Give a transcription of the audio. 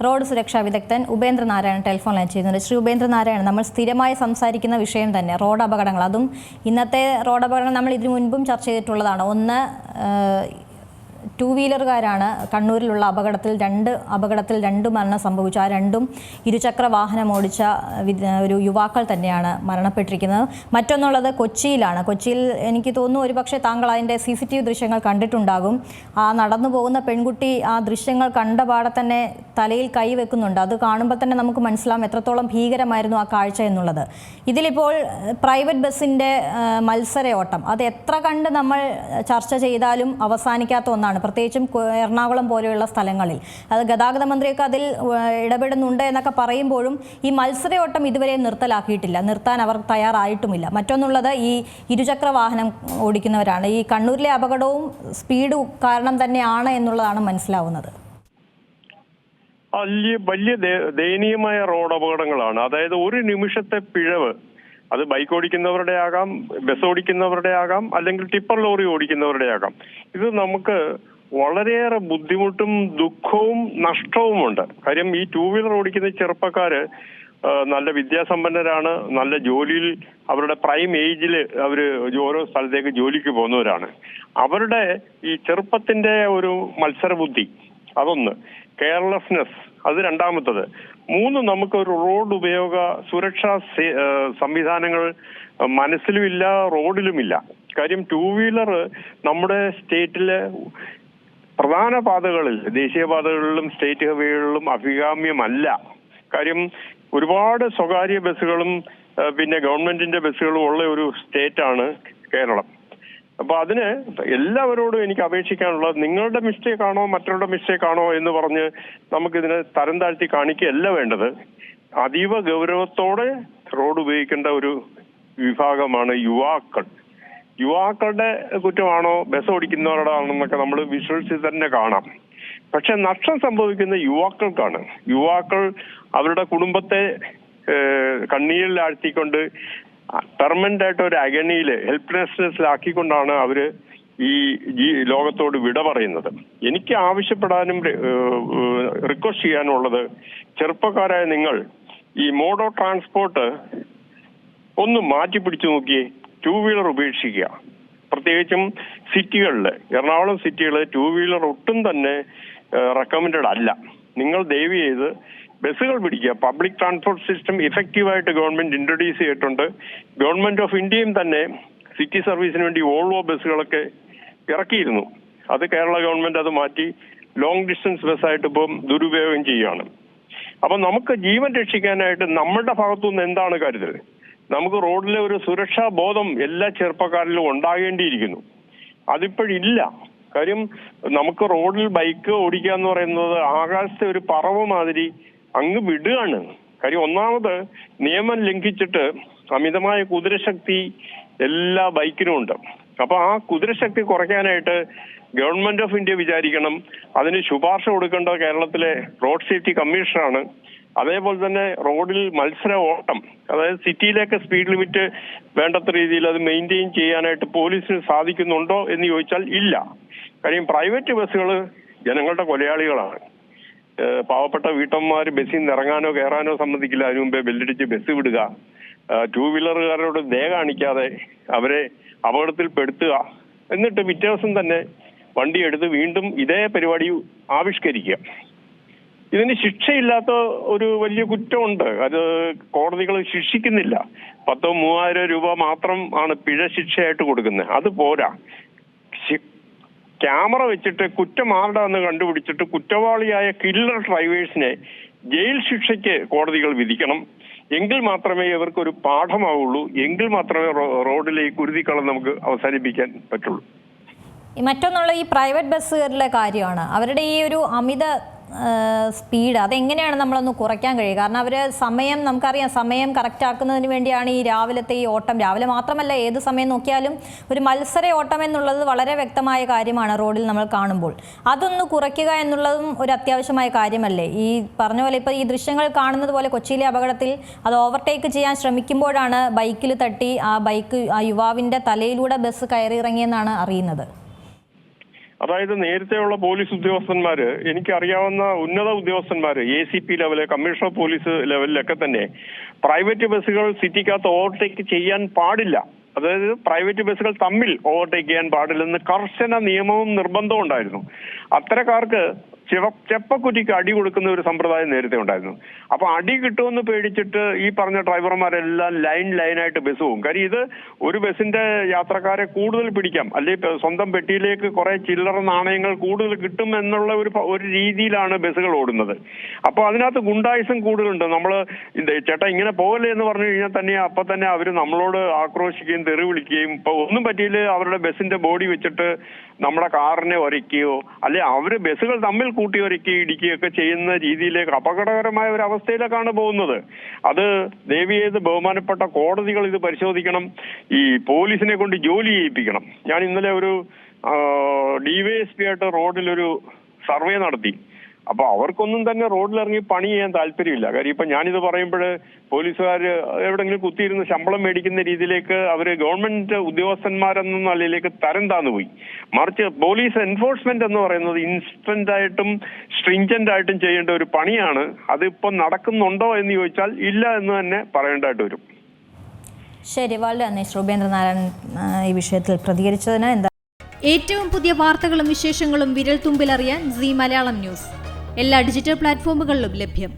Road സുരക്ഷാ വിദഗ്ധൻ Upendra Narayanan telephone line ചെയ്യുന്നുണ്ട്. ശ്രീ ഉപേന്ദ്ര നാരായണൻ, നമ്മൾ സ്ഥിരമായി സംസാരിക്കുന്ന വിഷയം തന്നെ റോഡ് അപകടങ്ങൾ. അതും ഇന്നത്തെ റോഡ് അപകടങ്ങൾ നമ്മൾ ഇതിനു മുൻപും ചർച്ച ചെയ്തിട്ടുള്ളതാണ്. ഒന്ന്, ടൂ വീലറുകാരാണ് കണ്ണൂരിലുള്ള അപകടത്തിൽ രണ്ട് മരണം സംഭവിച്ചു. ആ രണ്ടും ഇരുചക്ര വാഹനം ഓടിച്ച ഒരു യുവാക്കൾ തന്നെയാണ് മരണപ്പെട്ടിരിക്കുന്നത്. മറ്റൊന്നുള്ളത് കൊച്ചിയിലാണ്. കൊച്ചിയിൽ എനിക്ക് തോന്നുന്നു ഒരുപക്ഷെ താങ്കൾ അതിൻ്റെ CCTV ദൃശ്യങ്ങൾ കണ്ടിട്ടുണ്ടാകും. ആ നടന്നു പോകുന്ന പെൺകുട്ടി ആ ദൃശ്യങ്ങൾ കണ്ടപാടെ തന്നെ തലയിൽ കൈവെക്കുന്നുണ്ട്. അത് കാണുമ്പോൾ തന്നെ നമുക്ക് മനസ്സിലാവും എത്രത്തോളം ഭീകരമായിരുന്നു ആ കാഴ്ച എന്നുള്ളത്. ഇതിലിപ്പോൾ പ്രൈവറ്റ് ബസ്സിൻ്റെ മത്സരയോട്ടം, അത് എത്ര കണ്ട് നമ്മൾ ചർച്ച ചെയ്താലും അവസാനിക്കാത്ത ഒന്നാണ്. പ്രത്യേകിച്ചും എറണാകുളം പോലെയുള്ള സ്ഥലങ്ങളിൽ അത് ഗതാഗത മന്ത്രിയൊക്കെ അതിൽ ഇടപെടുന്നുണ്ട് എന്നൊക്കെ പറയുമ്പോഴും ഈ മത്സരയോട്ടം ഇതുവരെ നിർത്താൻ അവർ തയ്യാറായിട്ടുമില്ല. മറ്റൊന്നുള്ളത് ഈ ഇരുചക്ര വാഹനം ഓടിക്കുന്നവരാണ്. ഈ കണ്ണൂരിലെ അപകടവും സ്പീഡ് കാരണം തന്നെയാണ് എന്നുള്ളതാണ് മനസ്സിലാവുന്നത്. വലിയ ദയനീയമായ റോഡ് അപകടങ്ങളാണ്. അതായത് ഒരു നിമിഷത്തെ പിഴവ്, അത് ബൈക്ക് ഓടിക്കുന്നവരുടെ ആകാം, ബസ് ഓടിക്കുന്നവരുടെ ആകാം, അല്ലെങ്കിൽ ടിപ്പർ ലോറി ഓടിക്കുന്നവരുടെ ആകാം. ഇത് നമുക്ക് വളരെയേറെ ബുദ്ധിമുട്ടും ദുഃഖവും നഷ്ടവുമുണ്ട്. കാര്യം ഈ ടൂ വീലർ ഓടിക്കുന്ന ചെറുപ്പക്കാര് നല്ല വിദ്യാസമ്പന്നരാണ്, നല്ല ജോലിയിൽ അവരുടെ പ്രൈം ഏജിൽ അവര് ഓരോ സ്ഥലത്തേക്ക് ജോലിക്ക് പോകുന്നവരാണ്. അവരുടെ ഈ ചെറുപ്പത്തിന്റെ ഒരു മത്സരബുദ്ധി, അതൊന്ന്. കെയർലെസ്നെസ്, അത് രണ്ടാമത്തത്. മൂന്ന്, നമുക്കൊരു റോഡ് ഉപയോഗ സുരക്ഷാ സംവിധാനങ്ങൾ മനസ്സിലുമില്ല, റോഡിലുമില്ല. കാര്യം ടൂ വീലർ നമ്മുടെ സ്റ്റേറ്റിലെ പ്രധാന പാതകളിൽ, ദേശീയപാതകളിലും സ്റ്റേറ്റ് ഹൈവേകളിലും അഭികാമ്യമല്ല. കാര്യം ഒരുപാട് സ്വകാര്യ ബസ്സുകളും പിന്നെ ഗവൺമെന്റിന്റെ ബസ്സുകളും ഉള്ള ഒരു സ്റ്റേറ്റാണ് കേരളം. അപ്പൊ അതിന് എല്ലാവരോടും എനിക്ക് അപേക്ഷിക്കാനുള്ളത്, നിങ്ങളുടെ മിസ്റ്റേക്ക് ആണോ മറ്റുള്ള മിസ്റ്റേക്ക് ആണോ എന്ന് പറഞ്ഞ് നമുക്കിതിനെ തരം താഴ്ത്തി കാണിക്കുകയല്ല വേണ്ടത്. അതീവ ഗൗരവത്തോടെ റോഡ് ഉപയോഗിക്കേണ്ട ഒരു വിഭാഗമാണ് യുവാക്കൾ. യുവാക്കളുടെ കുറ്റമാണോ ബസ് ഓടിക്കുന്നവരുടെ ആണെന്നൊക്കെ നമ്മൾ വിഷ്വൽസിൽ തന്നെ കാണാം. പക്ഷെ നഷ്ടം സംഭവിക്കുന്ന യുവാക്കൾക്കാണ്. യുവാക്കൾ അവരുടെ കുടുംബത്തെ കണ്ണീരിലാഴ്ത്തിക്കൊണ്ട് പെർമനന്റ് ആയിട്ട് ഒരു അഗണിയില് ഹെൽപ്ലെസ്നെസ്സിലാക്കിക്കൊണ്ടാണ് അവര് ഈ ലോകത്തോട് വിട പറയുന്നത്. എനിക്ക് ആവശ്യപ്പെടാനും റിക്വസ്റ്റ് ചെയ്യാനുള്ളത്, ചെറുപ്പക്കാരായ നിങ്ങൾ ഈ മോഡ് ഓഫ് ട്രാൻസ്പോർട്ട് ഒന്ന് മാറ്റി പിടിച്ചു നോക്കിയേ. ടൂ വീലർ ഉപേക്ഷിക്കുക. പ്രത്യേകിച്ചും സിറ്റികളിൽ, എറണാകുളം സിറ്റികളിൽ ടൂ വീലർ ഒട്ടും തന്നെ റെക്കമെൻഡഡ് അല്ല. നിങ്ങൾ ദയവ് ചെയ്ത് ബസ്സുകൾ പിടിക്കുക. പബ്ലിക് ട്രാൻസ്പോർട്ട് സിസ്റ്റം ഇഫക്റ്റീവായിട്ട് ഗവൺമെന്റ് ഇൻട്രൊഡ്യൂസ് ചെയ്തിട്ടുണ്ട്. ഗവൺമെന്റ് ഓഫ് ഇന്ത്യയും തന്നെ സിറ്റി സർവീസിന് വേണ്ടി വോൾവോ ബസ്സുകളൊക്കെ ഇറക്കിയിരുന്നു. അത് കേരള ഗവൺമെന്റ് അത് മാറ്റി ലോങ് ഡിസ്റ്റൻസ് ബസ്സായിട്ട് ഇപ്പം ദുരുപയോഗം ചെയ്യുകയാണ്. അപ്പൊ നമുക്ക് ജീവൻ രക്ഷിക്കാനായിട്ട് നമ്മുടെ ഭാഗത്തുനിന്ന് എന്താണ് കരുതൽ? നമുക്ക് റോഡിലെ ഒരു സുരക്ഷാ ബോധം എല്ലാ ചെറുപ്പക്കാരിലും ഉണ്ടാകേണ്ടിയിരിക്കുന്നു. അതിപ്പോഴില്ല. കാര്യം നമുക്ക് റോഡിൽ ബൈക്ക് ഓടിക്കുക എന്ന് പറയുന്നത് ആകാശത്തെ ഒരു പറവ് മാതിരി അങ്ങ് വിടുകയാണ്. കാര്യം ഒന്നാമത് നിയമം ലംഘിച്ചിട്ട് അമിതമായ കുതിരശക്തി എല്ലാ ബൈക്കിനും ഉണ്ട്. അപ്പൊ ആ കുതിരശക്തി കുറയ്ക്കാനായിട്ട് ഗവൺമെന്റ് ഓഫ് ഇന്ത്യ വിചാരിക്കണം. അതിന് ശുപാർശ കൊടുക്കേണ്ട കേരളത്തിലെ റോഡ് സേഫ്റ്റി കമ്മീഷണറാണ്. അതേപോലെ തന്നെ റോഡിൽ മത്സര ഓട്ടം, അതായത് സിറ്റിയിലേക്ക് സ്പീഡ് ലിമിറ്റ് വേണ്ടത്ര രീതിയിൽ അത് മെയിൻറ്റെയിൻ ചെയ്യാനായിട്ട് പോലീസിന് സാധിക്കുന്നുണ്ടോ എന്ന് ചോദിച്ചാൽ ഇല്ല. കാര്യം പ്രൈവറ്റ് ബസ്സുകൾ ജനങ്ങളുടെ കൊലയാളികളാണ്. പാവപ്പെട്ട വീട്ടമ്മമാർ ബസ്സിൽ നിന്ന് ഇറങ്ങാനോ കയറാനോ സമ്മതിക്കില്ല. അതിനു മുമ്പേ ബെല്ലടിച്ച് ബസ് വിടുക, ടൂ വീലറുകാരോട് ദയ കാണിക്കാതെ അവരെ അപകടത്തിൽപ്പെടുത്തുക, എന്നിട്ട് പിറ്റേ ദിവസം തന്നെ വണ്ടി എടുത്ത് വീണ്ടും ഇതേ പരിപാടി ആവിഷ്കരിക്കുക. ഇതിന് ശിക്ഷയില്ലാത്ത ഒരു വലിയ കുറ്റമുണ്ട്. അത് കോടതികൾ ശിക്ഷിക്കുന്നില്ല. 10,000-3,000 രൂപ മാത്രം ആണ് പിഴ ശിക്ഷയായിട്ട് കൊടുക്കുന്നത്. അത് പോരാ. ക്യാമറ വെച്ചിട്ട് കുറ്റം ആരുടെയെന്ന് കണ്ടുപിടിച്ചിട്ട് കുറ്റവാളിയായ കില്ലർ ഡ്രൈവേഴ്സിനെ ജയിൽ ശിക്ഷയ്ക്ക് കോടതികൾ വിധിക്കണം. എങ്കിൽ മാത്രമേ ഇവർക്കൊരു പാഠമാവുള്ളൂ. എങ്കിൽ മാത്രമേ റോഡിലെ ഈ കുരുതിക്കളം നമുക്ക് അവസാനിപ്പിക്കാൻ പറ്റുള്ളൂ. മറ്റൊന്നുള്ള ഈ പ്രൈവറ്റ് ബസ്സുകാരുടെ കാര്യമാണ്. അവരുടെ ഈ ഒരു അമിത സ്പീഡ് അതെങ്ങനെയാണ് നമ്മളൊന്ന് കുറയ്ക്കാൻ കഴിയുക? കാരണം അവർ സമയം, നമുക്കറിയാം, സമയം കറക്റ്റ് ആക്കുന്നതിന് വേണ്ടിയാണ് ഈ രാവിലത്തെ ഈ ഓട്ടം. രാവിലെ മാത്രമല്ല, ഏത് സമയം നോക്കിയാലും ഒരു മത്സര ഓട്ടം എന്നുള്ളത് വളരെ വ്യക്തമായ കാര്യമാണ് റോഡിൽ നമ്മൾ കാണുമ്പോൾ. അതൊന്ന് കുറയ്ക്കുക എന്നുള്ളതും ഒരു അത്യാവശ്യമായ കാര്യമല്ലേ? ഈ പറഞ്ഞ പോലെ ഇപ്പോൾ ഈ ദൃശ്യങ്ങൾ കാണുന്നത് പോലെ കൊച്ചിയിലെ അപകടത്തിൽ അത് ഓവർടേക്ക് ചെയ്യാൻ ശ്രമിക്കുമ്പോഴാണ് ബൈക്കിൽ തട്ടി ആ യുവാവിൻ്റെ തലയിലൂടെ ബസ് കയറിയിറങ്ങിയെന്നാണ് അറിയുന്നത്. അതായത് നേരത്തെയുള്ള പോലീസ് ഉദ്യോഗസ്ഥന്മാര്, എനിക്കറിയാവുന്ന ഉന്നത ഉദ്യോഗസ്ഥന്മാര്, ACP ലെവല്, കമ്മീഷണർ പോലീസ് ലെവലിലൊക്കെ തന്നെ പ്രൈവറ്റ് ബസ്സുകൾ സിറ്റിക്കകത്ത് ഓവർടേക്ക് ചെയ്യാൻ പാടില്ല, അതായത് പ്രൈവറ്റ് ബസ്സുകൾ തമ്മിൽ ഓവർടേക്ക് ചെയ്യാൻ പാടില്ലെന്ന് കർശന നിയമവും നിർബന്ധവും ഉണ്ടായിരുന്നു. അത്തരക്കാർക്ക് ചെപ്പക്കുറ്റിക്ക് അടി കൊടുക്കുന്ന ഒരു സമ്പ്രദായം നേരത്തെ ഉണ്ടായിരുന്നു. അപ്പൊ അടി കിട്ടുമെന്ന് പേടിച്ചിട്ട് ഈ പറഞ്ഞ ഡ്രൈവർമാരെല്ലാം ലൈനായിട്ട് ബസ് പോകും. കാര്യം ഇത് ഒരു ബസ്സിന്റെ യാത്രക്കാരെ കൂടുതൽ പിടിക്കാം, അല്ലെങ്കിൽ സ്വന്തം പെട്ടിയിലേക്ക് കുറെ ചില്ലറ നാണയങ്ങൾ കൂടുതൽ കിട്ടും എന്നുള്ള ഒരു രീതിയിലാണ് ബസ്സുകൾ ഓടുന്നത്. അപ്പൊ അതിനകത്ത് ഗുണ്ടായുസം കൂടുതലുണ്ട്. നമ്മള് ചേട്ടാ ഇങ്ങനെ പോകല്ലേ എന്ന് പറഞ്ഞു കഴിഞ്ഞാൽ തന്നെ അപ്പൊ തന്നെ അവര് നമ്മളോട് ആക്രോശിക്കുകയും തെറി വിളിക്കുകയും, ഇപ്പൊ ഒന്നും പറ്റിയില്ല അവരുടെ ബസ്സിന്റെ ബോഡി വെച്ചിട്ട് നമ്മുടെ കാറിനെ ഒരയ്ക്കുകയോ അല്ലെ അവര് ബസ്സുകൾ തമ്മിൽ കൂട്ടി ഒരയ്ക്കുകയോ ഇടിക്കുകയൊക്കെ ചെയ്യുന്ന രീതിയിലേക്ക് അപകടകരമായ ഒരു അവസ്ഥയിലേക്കാണ് പോകുന്നത്. അത് ദയവ് ചെയ്ത് ബഹുമാനപ്പെട്ട കോടതികൾ ഇത് പരിശോധിക്കണം, ഈ പോലീസിനെ കൊണ്ട് ജോലി ചെയ്യിപ്പിക്കണം. ഞാൻ ഇന്നലെ ഒരു DYSP ആയിട്ട് റോഡിലൊരു സർവേ നടത്തി. അപ്പൊ അവർക്കൊന്നും തന്നെ റോഡിലിറങ്ങി പണി ചെയ്യാൻ താല്പര്യമില്ല. കാര്യം ഇപ്പൊ ഞാനിത് പറയുമ്പോൾ പോലീസുകാർ എവിടെങ്കിലും കുത്തിയിരുന്ന് ശമ്പളം മേടിക്കുന്ന രീതിയിലേക്ക് അവര് ഗവൺമെന്റ് ഉദ്യോഗസ്ഥന്മാരെന്ന നിലയിലേക്ക് തരം താന്നുപോയി. മറിച്ച് പോലീസ് എൻഫോഴ്സ്മെന്റ് എന്ന് പറയുന്നത് ഇൻസ്റ്റന്റ് ആയിട്ടും സ്ട്രിഞ്ചന്റ് ആയിട്ടും ചെയ്യേണ്ട ഒരു പണിയാണ്. അതിപ്പോ നടക്കുന്നുണ്ടോ എന്ന് ചോദിച്ചാൽ ഇല്ല എന്ന് തന്നെ പറയേണ്ടതായിട്ട് വരും. ശരി, വളരെ നന്ദി ശ്രീ ഉപേന്ദ്രനാരായണൻ ഈ വിഷയത്തിൽ പ്രതികരിച്ചതിന്. ഏറ്റവും പുതിയ വാർത്തകളും വിശേഷങ്ങളും വിരൽ തുമ്പിലറിയാൻ സീ മലയാളം ന്യൂസ് എല്ലാ ഡിജിറ്റൽ പ്ലാറ്റ്ഫോമുകളിലും ലഭ്യം.